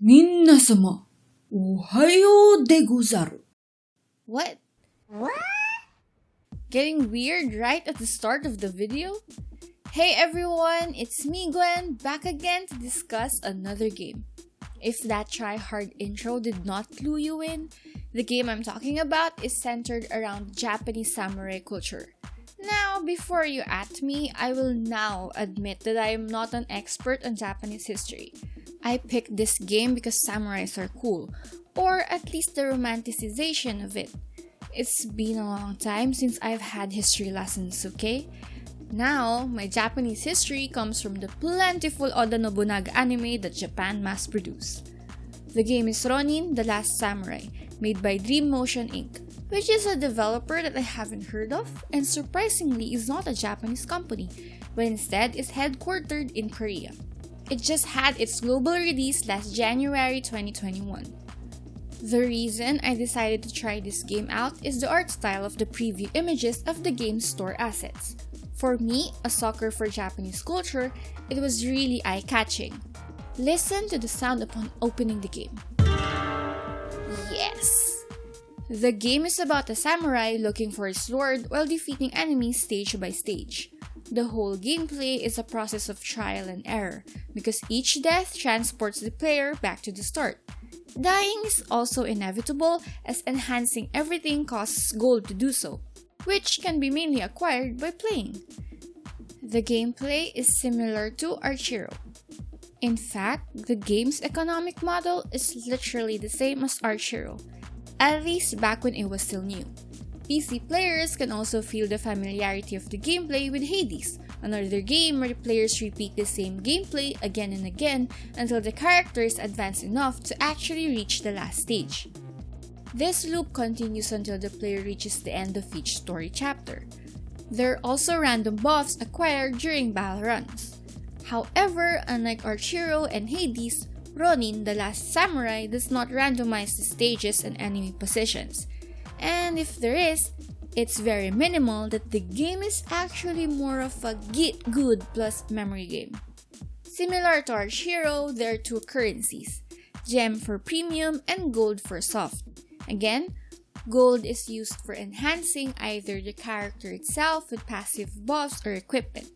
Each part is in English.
皆様、おはようでござる. What? Getting weird right at the start of the video? Hey everyone, it's me Gwen, back again to discuss another game. If that try-hard intro did not clue you in, the game I'm talking about is centered around Japanese samurai culture. Now, before you at me, I will now admit that I am not an expert on Japanese history. I picked this game because samurais are cool, or at least the romanticization of it. It's been a long time since I've had history lessons, okay? Now, my Japanese history comes from the plentiful Oda Nobunaga anime that Japan mass-produced. The game is Ronin, The Last Samurai, made by Dream Motion Inc., which is a developer that I haven't heard of and surprisingly is not a Japanese company, but instead is headquartered in Korea. It just had its global release last January 2021. The reason I decided to try this game out is the art style of the preview images of the game's store assets. For me, a sucker for Japanese culture, it was really eye-catching. Listen to the sound upon opening the game. Yes! The game is about a samurai looking for his sword while defeating enemies stage by stage. The whole gameplay is a process of trial and error, because each death transports the player back to the start. Dying is also inevitable, as enhancing everything costs gold to do so, which can be mainly acquired by playing. The gameplay is similar to Archero. In fact, the game's economic model is literally the same as Archero, at least back when it was still new. PC players can also feel the familiarity of the gameplay with Hades, another game where the players repeat the same gameplay again and again until the characters advance enough to actually reach the last stage. This loop continues until the player reaches the end of each story chapter. There are also random buffs acquired during battle runs. However, unlike Archero and Hades, Ronin, The Last Samurai does not randomize the stages and enemy positions. And if there is, it's very minimal that the game is actually more of a get good plus memory game. Similar to Archero, there are two currencies, gem for premium and gold for soft. Again, gold is used for enhancing either the character itself with passive buffs or equipment.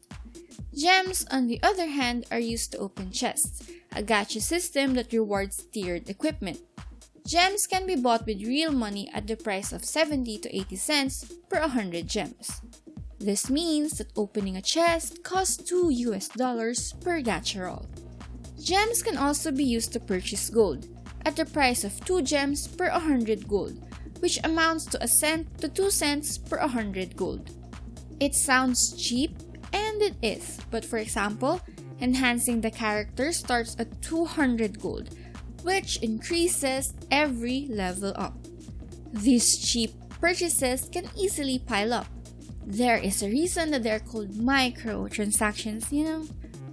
Gems, on the other hand, are used to open chests, a gacha system that rewards tiered equipment. Gems can be bought with real money at the price of 70 to 80 cents per 100 gems. This means that opening a chest costs $2 per gacha roll. Gems can also be used to purchase gold, at the price of 2 gems per 100 gold, which amounts to a cent to 2 cents per 100 gold. It sounds cheap, and it is, but for example, enhancing the character starts at 200 gold, which increases every level up. These cheap purchases can easily pile up. There is a reason that they're called microtransactions, you know?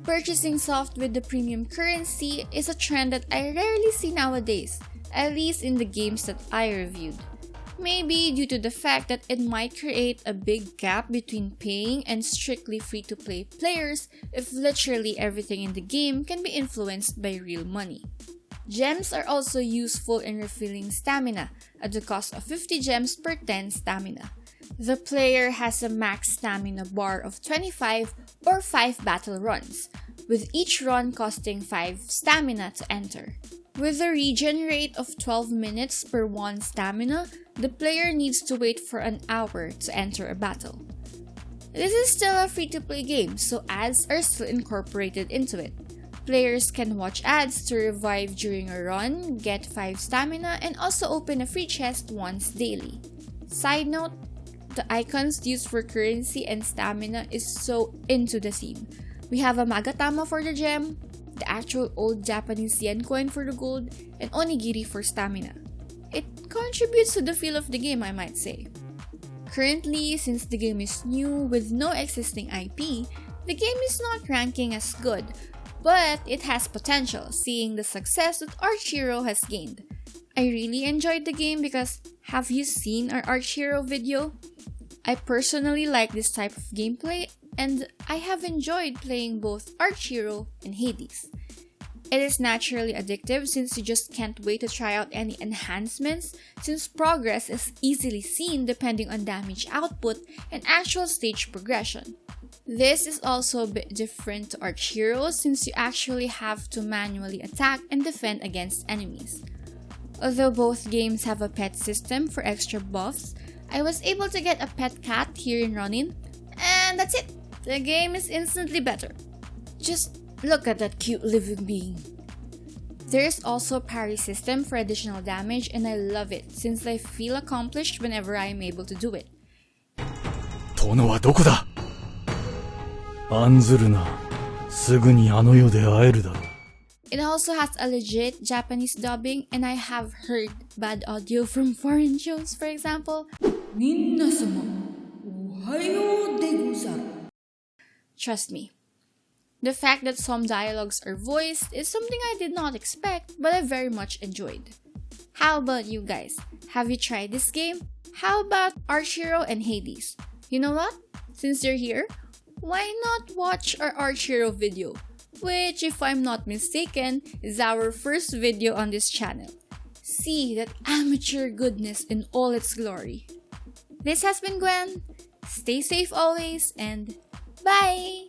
Purchasing soft with the premium currency is a trend that I rarely see nowadays, at least in the games that I reviewed. Maybe due to the fact that it might create a big gap between paying and strictly free-to-play players if literally everything in the game can be influenced by real money. Gems are also useful in refilling stamina at the cost of 50 gems per 10 stamina. The player has a max stamina bar of 25 or 5 battle runs, with each run costing 5 stamina to enter. With a regen rate of 12 minutes per 1 stamina, the player needs to wait for an hour to enter a battle. This is still a free-to-play game, so ads are still incorporated into it. Players can watch ads to revive during a run, get 5 stamina, and also open a free chest once daily. Side note, the icons used for currency and stamina is so into the theme. We have a Magatama for the gem, the actual old Japanese yen coin for the gold, and onigiri for stamina. It contributes to the feel of the game, I might say. Currently, since the game is new with no existing IP, the game is not ranking as good, but it has potential, seeing the success that Archero has gained. I really enjoyed the game because, have you seen our Archero video? I personally like this type of gameplay, and I have enjoyed playing both Archero and Hades. It is naturally addictive since you just can't wait to try out any enhancements, since progress is easily seen depending on damage output and actual stage progression. This is also a bit different to Arch Heroes since you actually have to manually attack and defend against enemies. Although both games have a pet system for extra buffs, I was able to get a pet cat here in Ronin, and that's it! The game is instantly better. Just look at that cute living being. There is also a parry system for additional damage, and I love it since I feel accomplished whenever I am able to do it. 殿はどこだ? 案ずるな。すぐにあの世で会えるだろう。 It also has a legit Japanese dubbing, and I have heard bad audio from foreign shows, for example. 皆様、おはようでござる. Trust me. The fact that some dialogues are voiced is something I did not expect, but I very much enjoyed. How about you guys? Have you tried this game? How about Arch Hero and Hades? You know what? Since you're here, why not watch our Arch Hero video? Which, if I'm not mistaken, is our first video on this channel. See that amateur goodness in all its glory. This has been Gwen. Stay safe always, and bye!